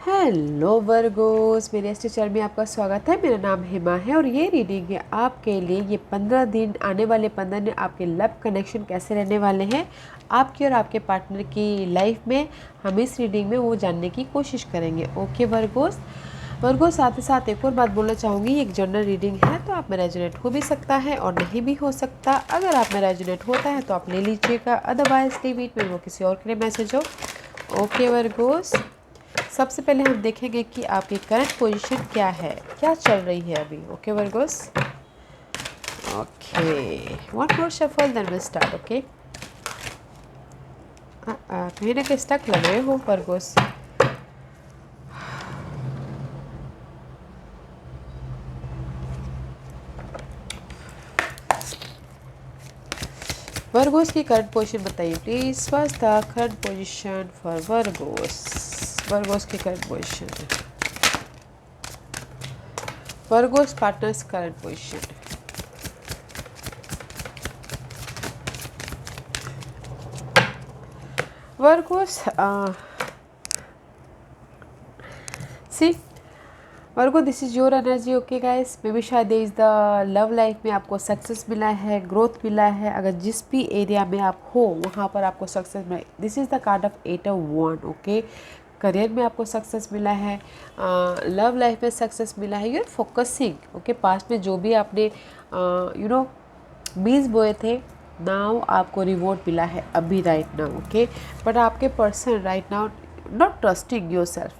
Hello Virgo's, मेरे इस channel में आपका स्वागत है। मेरा नाम हिमा है और ये रीडिंग है आपके लिए। ये 15 दिन, आने वाले 15 दिन आपके लव कनेक्शन कैसे रहने वाले हैं आपकी और आपके पार्टनर की लाइफ में, हम इस रीडिंग में वो जानने की कोशिश करेंगे। ओके वर्गोस, साथ ही साथ एक और बात बोलना चाहूँगी, एक जनरल रीडिंग है तो आप में रेजोनेट हो भी सकता है और नहीं भी हो सकता। अगर आप में रेजोनेट होता है तो आप ले लीजिएगा, अदरवाइज लीव इट, में वो किसी और के लिए मैसेज हो। ओके वर्गोस, सबसे पहले हम देखेंगे कि आपकी करंट पोजीशन क्या है, क्या चल रही है अभी। Okay Virgos, okay, one more shuffle then we start. Okay, कहीं ना कहीं स्टक लग रहे हो वर्गोस। वर्गोस की करंट पोजीशन बताइए please. What's the current position for Virgos? Virgos की current position, Virgos partners current position. Virgos see Virgo, this is your energy. Okay guys, may be शायद इज़ द लव लाइफ में आपको success मिला है, growth मिला है। अगर जिस भी एरिया में आप हो वहाँ पर आपको सक्सेस मिला। This is the card of 8 of one. Okay, career में आपको सक्सेस मिला है, लव लाइफ में सक्सेस मिला है। You are focusing. Okay, past में जो भी आपने बीज बोए थे, नाउ आपको रिवॉर्ड मिला है अभी राइट नाउ। ओके, बट आपके person right now not trusting your self,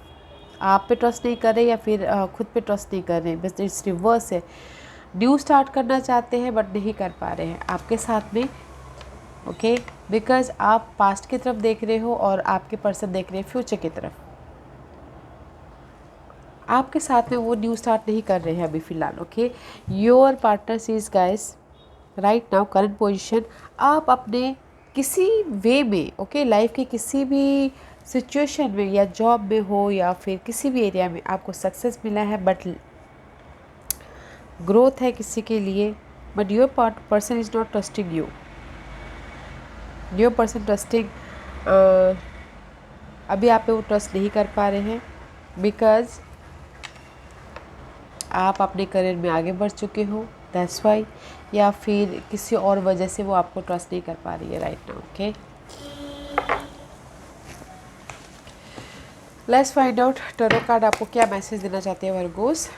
आप पे ट्रस्ट नहीं कर रहे या फिर खुद पे ट्रस्ट नहीं कर रहे हैं। बस इट्स रिवर्स है। न्यू स्टार्ट करना चाहते हैं बट नहीं कर पा रहे हैं आपके साथ में। ओके, बिकॉज आप पास्ट की तरफ देख रहे हो और आपके पर्सन देख रहे हैं फ्यूचर की तरफ। आपके साथ में वो न्यू स्टार्ट नहीं कर रहे हैं अभी फ़िलहाल। Okay, your partner is guys right now current position. आप अपने किसी वे में, ओके, लाइफ के किसी भी सिचुएशन में या जॉब में हो या फिर किसी भी एरिया में आपको सक्सेस मिला है, बट ग्रोथ है किसी के लिए, but your person is not trusting you. Your person trusting, अभी आप पे वो ट्रस्ट नहीं कर पा रहे हैं बिकॉज आप अपने करियर में आगे बढ़ चुके हो, दैट्स वाई, या फिर किसी और वजह से वो आपको ट्रस्ट नहीं कर पा रही है right now. Okay, let's find out tarot card आपको क्या मैसेज देना चाहते हैं वर्गोस।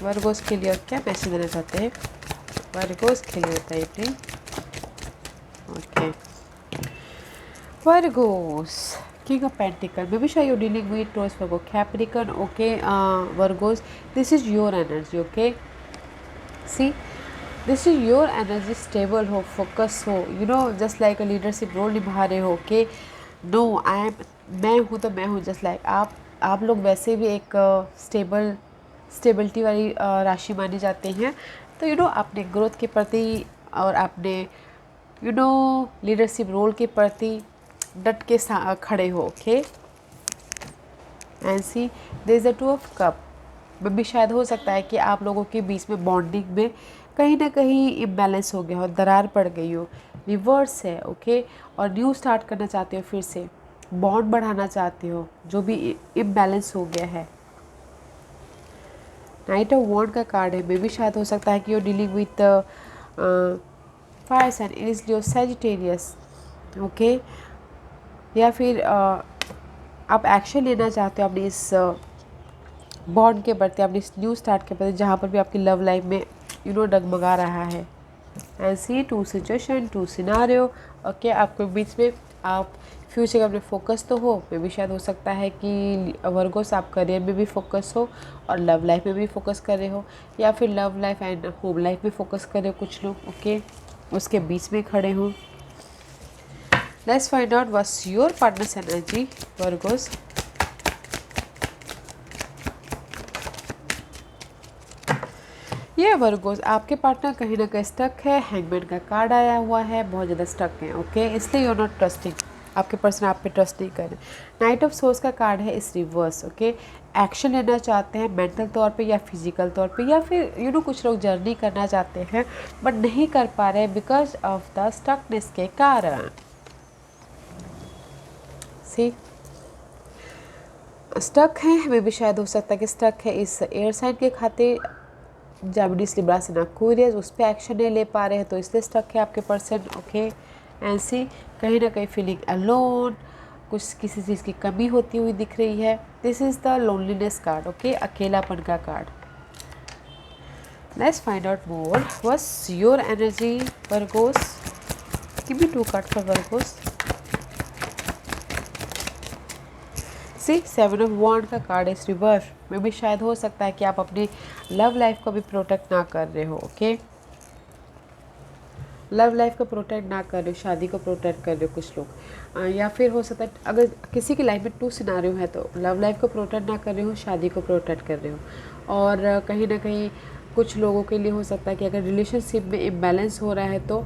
वर्गोस के लिए क्या मैसेज देना चाहते हैं वर्गोस के लिए, बताइए please. Okay Virgo's, King of Pentacle. Maybe sure you're dealing with Taurus, Virgo, Capricorn. Okay, Virgos, this is your energy. Okay, see, this is your energy. Stable हो, focus हो, just like a leadership role निभा रहे हो। Okay, no, मैं हूँ तो मैं हूँ, just like आप लोग वैसे भी एक स्टेबिलिटी वाली राशि मानी जाते हैं। तो अपने ग्रोथ के प्रति और अपने लीडरशिप रोल के प्रति डट के खड़े हो। Okay, and see there is a two of cup. में भी शायद हो सकता है कि आप लोगों के बीच में बॉन्डिंग में कहीं ना कहीं इम्बैलेंस हो गया हो, दरार पड़ गई हो, रिवर्स है। ओके, और न्यू स्टार्ट करना चाहते हो, फिर से बॉन्ड बढ़ाना चाहते हो, जो भी इम्बैलेंस हो गया है। नाइट ऑफ वॉन्ड का कार्ड है। मे भी शायद हो सकता है कि you dealing with fire sign, इसलिए सैजिटेरियस। ओके, या फिर आप एक्शन लेना चाहते हो अपनी इस बॉन्ड के प्रति, अपनी इस न्यू स्टार्ट के प्रति, जहाँ पर भी आपकी लव लाइफ में डगमगा रहा है। And see two situation, two scenario. Okay, आपके बीच में आप फ्यूचर का अपने फोकस तो हो, मे भी शायद हो सकता है कि वर्गोस आप करियर में भी फोकस हो और लव लाइफ में भी फोकस कर रहे हो, या फिर love life and home life में फोकस कर रहे हो कुछ लोग। ओके, उसके बीच में खड़े हों। Let's find out what's your partner's energy, Virgos. ये वर्गोस, आपके पार्टनर कहीं ना कहीं स्टक है। हैंगमैन का कार्ड आया हुआ है, बहुत ज़्यादा स्टक है। ओके, इसलिए यू नॉट ट्रस्टिंग, आपके पर्सन आप पे ट्रस्ट नहीं कर रहे। नाइट ऑफ सोर्स का कार्ड है इस रिवर्स। ओके, एक्शन लेना चाहते हैं मेंटल तौर पे या फिजिकल तौर पे, या फिर कुछ लोग जर्नी करना चाहते हैं बट नहीं कर पा रहे बिकॉज ऑफ द स्टकनेस के कारण। सी स्टक हैं, मे भी शायद हो सकता है कि स्टक है इस एयर साइन के खाते, जेमिनीज, लिब्रास एंड एक्वेरियस, उस पर एक्शन नहीं ले पा रहे हैं तो इसलिए स्टक है आपके पर्सन। ओके, ऐसी कहीं ना कहीं फीलिंग अलोन, कुछ किसी चीज़ की कमी होती हुई दिख रही है। This is the loneliness card. Okay, अकेलापन का card. Let's find out more. What's your energy Virgos? Give me 2 card for Virgos. See 7 of wand का कार्ड इस रिवर्स में भी शायद हो सकता है कि आप अपनी लव लाइफ को भी प्रोटेक्ट ना कर रहे हो। ओके, लव लाइफ को प्रोटेक्ट ना कर रहे हो, शादी को प्रोटेक्ट कर रहे हो कुछ लोग, या फिर हो सकता है अगर किसी की लाइफ में 2 सिनारियो है तो लव लाइफ को प्रोटेक्ट ना कर रहे हो, शादी को प्रोटेक्ट कर रहे हो। और कहीं ना कहीं कुछ लोगों के लिए हो सकता है कि अगर रिलेशनशिप में इम्बैलेंस हो रहा है तो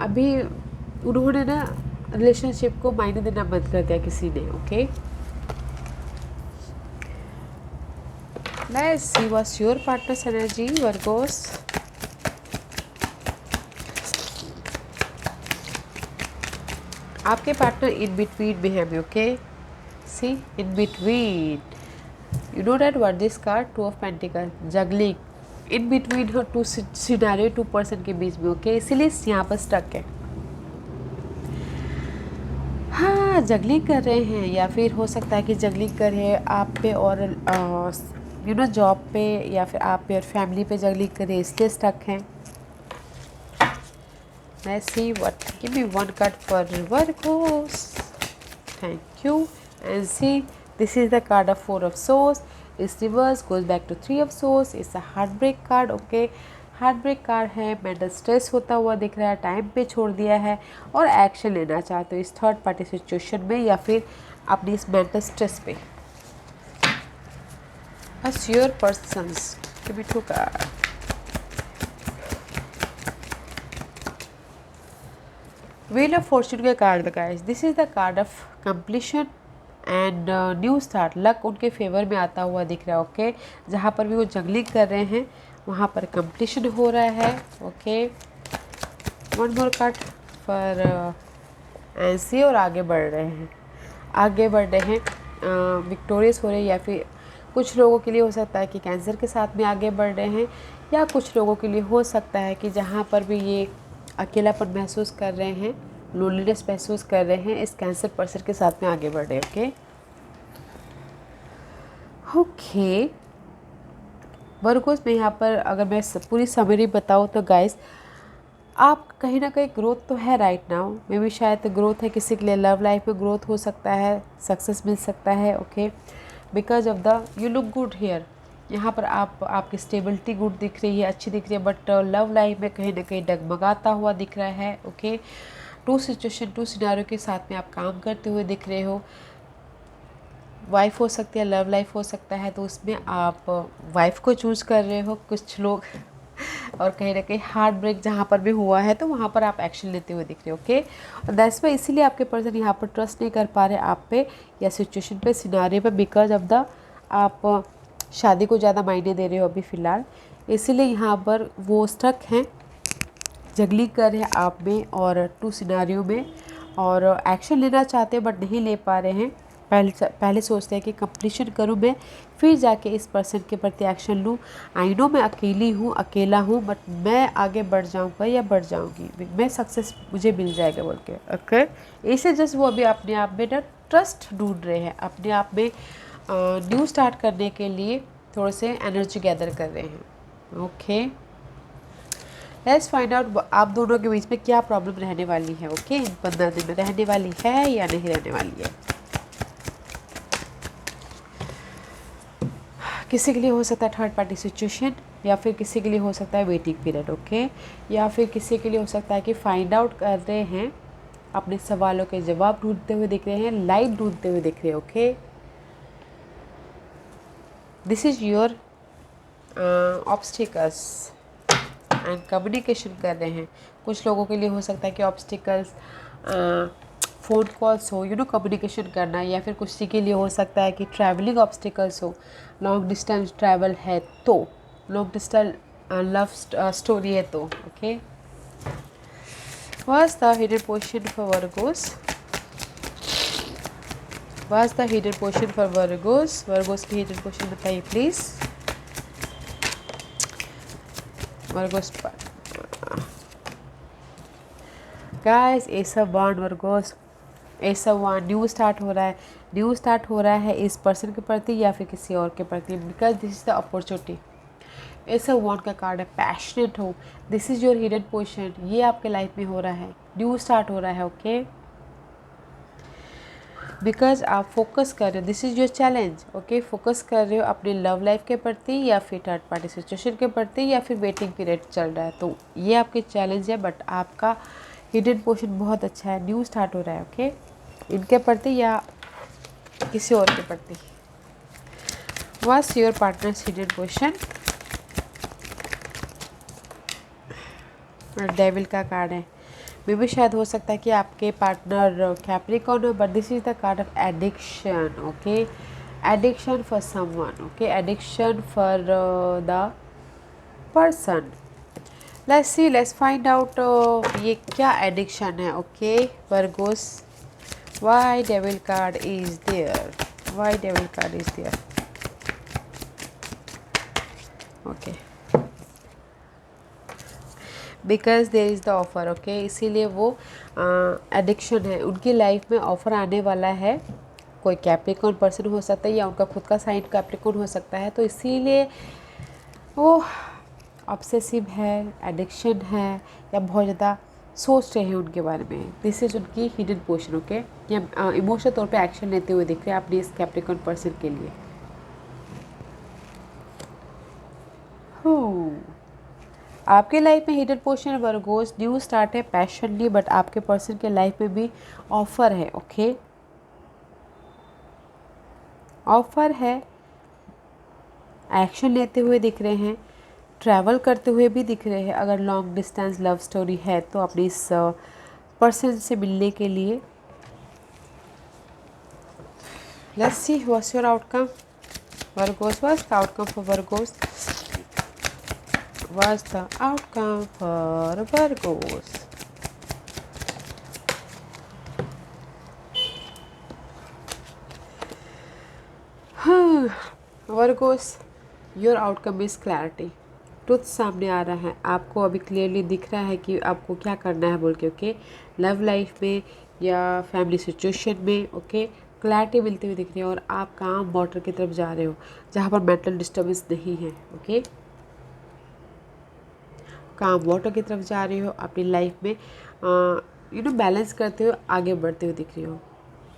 अभी उन्होंने ना रिलेशनशिप को मायने देना बंद कर दिया किसी ने। Okay, let's see what's your partner's energy Virgos. आपके पार्टनर इन बिटवीन में है। Okay, see in between, you know that what this card, 2 of pentacle, juggling in between हो 2 सिनेरियो, 2 पर्सन के बीच में। ओके, इसीलिए यहाँ पर स्टक है। हाँ, जगलिंग कर रहे हैं, या फिर हो सकता है कि जगलिंग कर रहे हैं आप पे और यू नो जॉब पे, या फिर आप पे और फैमिली पे जगलिंग कर रहे हैं, इसलिए स्टक हैं। Let's see what. Give me 1 card for Virgos. Thank you. And see, this is the card of 4 of Swords. Its reverse goes back to 3 of Swords. It's a heartbreak card. Okay, heartbreak card है, mental stress होता हुआ दिख रहा है, time पे छोड़ दिया है और एक्शन लेना चाहते हो इस थर्ड पार्टी सिचुएशन में या फिर अपनी इस मेंटल स्ट्रेस पे। What's your persons? Give me 2 cards. Wheel of fortune के card guys, this is the card of completion and new start. Luck उनके फेवर में आता हुआ दिख रहा है। ओके, जहाँ पर भी वो जंगलिंग कर रहे हैं वहाँ पर कंप्लीशन हो रहा है। Okay, 1 more card for NC, और आगे बढ़ रहे हैं, आगे बढ़ रहे हैं, विक्टोरियस हो रहे हैं, या फिर कुछ लोगों के लिए हो सकता है कि कैंसर के साथ में आगे बढ़ रहे हैं, या कुछ लोगों के लिए हो सकता है कि जहाँ पर भी ये अकेलापन महसूस कर रहे हैं, लोनलीनेस महसूस कर रहे हैं, इस कैंसर पर्सन के साथ में आगे बढ़ रहे हैं। ओके, वर्गोस में यहाँ पर अगर मैं पूरी समरी बताऊँ तो गाइस, आप कहीं ना कहीं ग्रोथ तो है राइट नाउ, मे भी शायद ग्रोथ है किसी के लिए, लव लाइफ में ग्रोथ हो सकता है, सक्सेस मिल सकता है। Okay, because of the you look good here, यहाँ पर आपकी स्टेबिलिटी गुड दिख रही है, अच्छी दिख रही है, बट लव लाइफ में कहीं ना कहीं डगमगाता हुआ दिख रहा है। ओके, 2 सिचुएशन, 2 सिनारियो के साथ में आप काम करते हुए दिख रहे हो। वाइफ हो सकती है, लव लाइफ हो सकता है, तो उसमें आप वाइफ को चूज़ कर रहे हो कुछ लोग और कहीं ना कहीं हार्ट ब्रेक जहाँ पर भी हुआ है तो वहाँ पर आप एक्शन लेते हुए दिख रहे हो। ओके, और दैट्स वाई इसीलिए आपके पर्सन यहाँ पर ट्रस्ट नहीं कर पा रहे आप पे या सिचुएशन पे, सिनारियो पे, बिकॉज ऑफ द आप शादी को ज़्यादा मायने दे रहे हो अभी फ़िलहाल, इसीलिए यहाँ पर वो स्टक हैं, जगलिंग कर रहे हैं आप में और 2 सिनारियो में, और एक्शन लेना चाहते हैं बट नहीं ले पा रहे हैं। पहले सोचते हैं कि कंप्लीशन करूं मैं, फिर जाके इस पर्सन के प्रति एक्शन लूं। आई नो मैं अकेली हूं, अकेला हूं, बट मैं आगे बढ़ जाऊंगा या बढ़ जाऊंगी, मैं सक्सेस मुझे मिल जाएगा बोल के। ओके, इसे जस्ट वो अभी अपने आप में ना ट्रस्ट ढूंढ रहे हैं, अपने आप में न्यू स्टार्ट करने के लिए थोड़े से एनर्जी गैदर कर रहे हैं। ओके, लेट्स फाइंड आउट आप दोनों के बीच में क्या प्रॉब्लम रहने वाली है। ओके, इन 15 दिन में रहने वाली है या नहीं रहने वाली है। किसी के लिए हो सकता है थर्ड पार्टी सिचुएशन, या फिर किसी के लिए हो सकता है वेटिंग पीरियड। ओके, या फिर किसी के लिए हो सकता है कि फाइंड आउट कर रहे हैं, अपने सवालों के जवाब ढूंढते हुए दिख रहे हैं, लाइट ढूंढते हुए दिख रहे हैं। Okay, this is your obstacles and communication कर रहे हैं। कुछ लोगों के लिए हो सकता है कि ऑब्स्टिकल्स फ़ोन कॉल्स हो, यू नो कम्युनिकेशन करना, या फिर कुछ के लिए हो सकता है कि ट्रैवलिंग ऑब्स्टिकल्स हो, लॉन्ग डिस्टेंस ट्रैवल है तो, लॉन्ग डिस्टेंस लव स्टोरी है तो। Okay, what's the hidden position for Virgos? What's the hidden portion for Virgos? Virgos की हिडन पोर्शन बताइए please. Virgos guys ace of wand Virgos, ace of wand, new start हो रहा है। New start हो रहा है इस पर्सन के प्रति या फिर किसी और के प्रति, because this is the opportunity. Ace of wand का कार्ड है, पैशनेट हो, this is your hidden portion, ये आपके लाइफ में हो रहा है, न्यू स्टार्ट हो रहा है। ओके, बिकॉज आप फोकस कर रहे हो, this is your challenge. Okay, focus कर रहे हो अपने लव लाइफ के प्रति या फिर थर्ड पार्टी सिचुएशन के प्रति या फिर वेटिंग पीरियड चल रहा है, तो ये आपके चैलेंज है। बट आपका हिडन पोर्शन बहुत अच्छा है, न्यू स्टार्ट हो रहा है। ओके, इनके प्रति या किसी और के प्रति। What's your partner's hidden portion? Devil का कार्ड है, मे भी शायद हो सकता है कि आपके पार्टनर कैप्रिकॉर्न हो, but this is the card of addiction. Okay, addiction for someone. Okay, addiction for the person. Let's see, let's find out ये क्या एडिक्शन है। Okay Virgos, why devil card is there? Why devil card is there? Okay, because there is the offer. Okay, इसीलिए वो addiction है, उनकी life में offer आने वाला है। कोई कैप्रिकॉर्न पर्सन हो सकता है या उनका खुद का साइन कैप्रिकॉर्न हो सकता है, तो इसीलिए वो ऑब्सेसिव है, एडिक्शन है, या बहुत ज़्यादा सोच रहे हैं उनके बारे में। दिस इज उनकी हिडन पोर्शन। ओके, या इमोशनल तौर पे एक्शन लेते हुए दिख रहे हैं अपने इस कैप्रिकॉर्न पर्सन के लिए। आपके लाइफ में hidden portion Virgo's, new start है, पैशनली, बट आपके पर्सन के लाइफ में भी ऑफर है। ओके, ऑफर है, एक्शन लेते हुए दिख रहे हैं, ट्रैवल करते हुए भी दिख रहे हैं। अगर लॉन्ग डिस्टेंस लव स्टोरी है तो अपनी इस पर्सन से मिलने के लिए। Let's see what's your outcome Virgo's? What's the outcome for Virgo's? What's the outcome for Virgos? Virgos, your outcome is clarity. Truth सामने आ रहा है, आपको अभी क्लियरली दिख रहा है कि आपको क्या करना है बोल के। ओके, लव लाइफ में या फैमिली सिचुएशन में। ओके, क्लैरिटी मिलती हुई दिख रही है और आप काम वाटर की तरफ जा रहे हो जहाँ पर मेंटल डिस्टर्बेंस नहीं है। ओके, काम वाटर की तरफ जा रही हो, अपनी लाइफ में बैलेंस करते हुए आगे बढ़ते हुए दिख रही हो।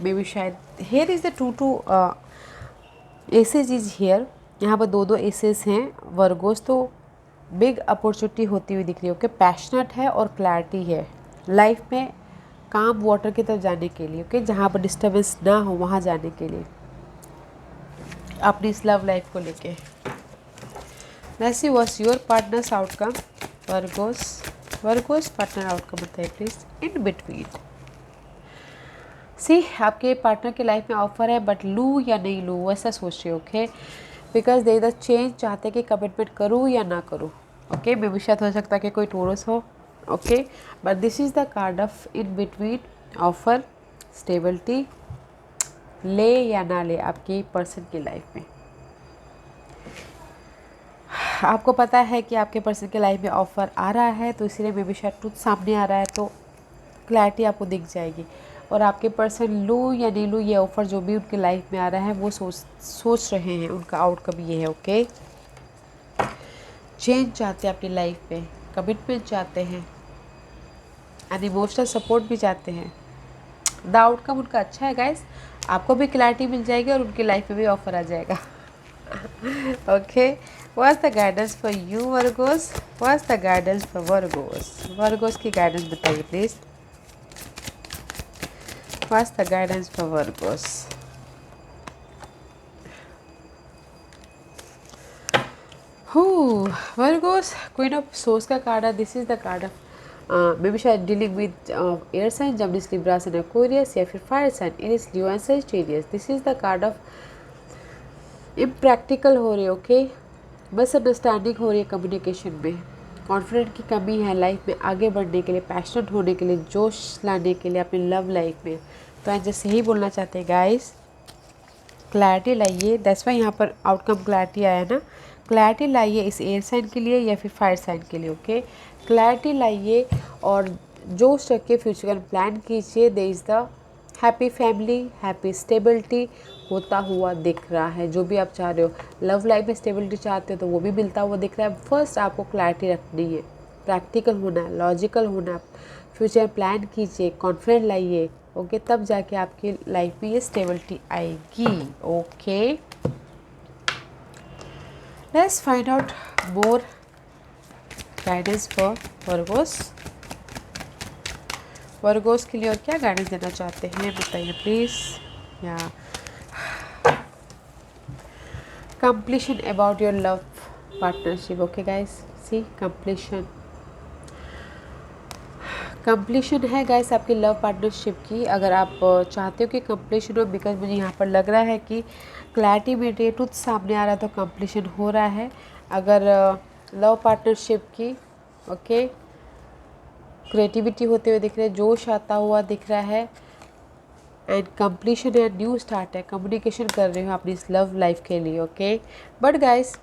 मे बी शायद here is the two aces is here, यहाँ पर दो एसेस हैं वर्गोस, तो बिग अपॉर्चुनिटी होती हुई दिख रही है। ओके, पैशनेट है और क्लैरिटी है लाइफ में, काम वाटर की तरफ जाने के लिए। ओके, जहाँ पर डिस्टर्बेंस ना हो वहाँ जाने के लिए अपनी इस लव लाइफ को लेके। Let's see what's your partners outcome Virgo's? Virgo's partner outcome बताइए प्लीज़ इन बिटवीन। सी, आपके पार्टनर के लाइफ में ऑफर है, बट लूँ या नहीं लूँ वैसा सोच रहे हो। ओके, बिकॉज दे इधर चेंज चाहते कि कमिटमेंट करूँ या ना करूँ। ओके, मे भी शायद हो सकता है कि कोई टोरस हो। Okay, but this is the card of in between, offer, stability, ले या ना ले आपकी पर्सन की लाइफ में। आपको पता है कि आपके पर्सन के लाइफ में ऑफ़र आ रहा है, तो इसीलिए मे बी शायद ट्रुथ सामने आ रहा है, तो क्लैरिटी आपको दिख जाएगी। और आपके पर्सन लूँ या नहीं लूँ, ये ऑफ़र जो भी उनके लाइफ में आ रहा है वो सोच रहे हैं, उनका आउटकम ये है। ओके, चेंज चाहते हैं अपनी लाइफ में, कमिटमेंट चाहते हैं एंड इमोशनल सपोर्ट भी चाहते हैं। द आउटकम उनका अच्छा है गाइस, आपको भी क्लैरिटी मिल जाएगी और उनकी लाइफ में भी ऑफ़र आ जाएगा। Okay, what's the guidance for you Virgos? What's the guidance for Virgos? Virgos की guidance बताइए please. What's the guidance for Virgos? Virgos, Queen of Swords का कार्ड है। This is the card of may be शायद dealing with air sign, Gemini, Libra and Aquarius, या फिर fire sign, Aries, Leo and Sagittarius. This is the card of impractical हो रही है। Okay, misunderstanding हो रही है कम्युनिकेशन में, कॉन्फिडेंट की कमी है लाइफ में आगे बढ़ने के लिए, पैशनेट होने के लिए, जोश लाने के लिए अपनी लव लाइफ में। तो एंजल सही बोलना चाहते हैं गाइस, क्लैरिटी लाइए, दैट्स वाई यहाँ पर आउटकम क्लैरिटी आया ना। क्लैरिटी लाइए इस एयर साइन के लिए या फिर फायर साइन के लिए, ओके। क्लैरिटी लाइए और जोश रख के फ्यूचर का प्लान कीजिए। There is the happy family, happy stability होता हुआ दिख रहा है। जो भी आप चाह रहे हो, लव लाइफ में स्टेबिलिटी चाहते हो तो वो भी मिलता हुआ दिख रहा है। फर्स्ट आपको क्लैरिटी रखनी है, प्रैक्टिकल होना है, लॉजिकल होना है, फ्यूचर प्लान कीजिए, कॉन्फिडेंट लाइए, ओके। तब जाके आपकी लाइफ में ये स्टेबिलिटी आएगी, okay. Let's find out more guidance for Virgos. Virgo's के लिए और क्या गाइडेंस देना चाहते हैं बताइए प्लीज़। या completion about your love partnership, okay guys, see completion है गाइस आपकी लव पार्टनरशिप की। अगर आप चाहते हो कि कंप्लीशन हो, बिकॉज मुझे यहाँ पर लग रहा है कि क्लैरिटी में ट्रुथ सामने आ रहा है तो कंप्लीशन हो रहा है। अगर लव पार्टनरशिप की, ओके, क्रिएटिविटी होते हुए दिख रहे हैं, जोश आता हुआ दिख रहा है, एंड कंप्लीशन है, न्यू स्टार्ट है, कम्युनिकेशन कर रही हूँ अपनी इस लव लाइफ के लिए, ओके। बट गाइस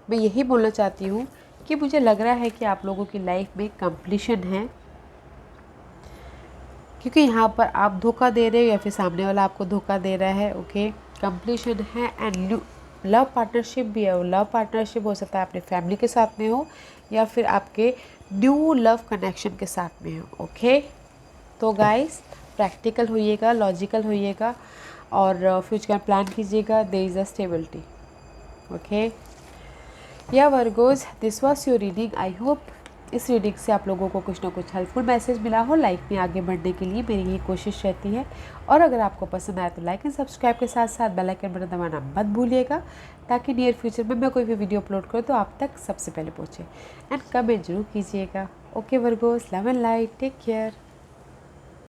मैं यही बोलना चाहती हूँ कि मुझे लग रहा है कि आप लोगों की लाइफ में कंप्लीशन है, क्योंकि यहाँ पर आप धोखा दे रहे हो या फिर सामने वाला आपको धोखा दे रहा है, ओके। कंप्लीशन है एंड लव पार्टनरशिप भी है। लव पार्टनरशिप हो सकता है अपने फैमिली के साथ में हो या फिर आपके न्यू लव कनेक्शन के साथ में हो, ओके। तो गाइस प्रैक्टिकल होइएगा, लॉजिकल होइएगा और फ्यूचर प्लान कीजिएगा। There is a stability, okay. या Virgos, this was your reading. I hope इस रीडिंग से आप लोगों को कुछ ना कुछ हेल्पफुल मैसेज मिला हो। लाइफ में आगे बढ़ने के लिए मेरी ये कोशिश रहती है। और अगर आपको पसंद आए तो लाइक एंड सब्सक्राइब के साथ साथ बेल आइकन बटन दबाना मत भूलिएगा, ताकि नियर फ्यूचर में मैं कोई भी वीडियो अपलोड करूँ तो आप तक सबसे पहले पहुँचे। एंड कमेंट जरूर कीजिएगा, okay Virgos. Love and light, take care.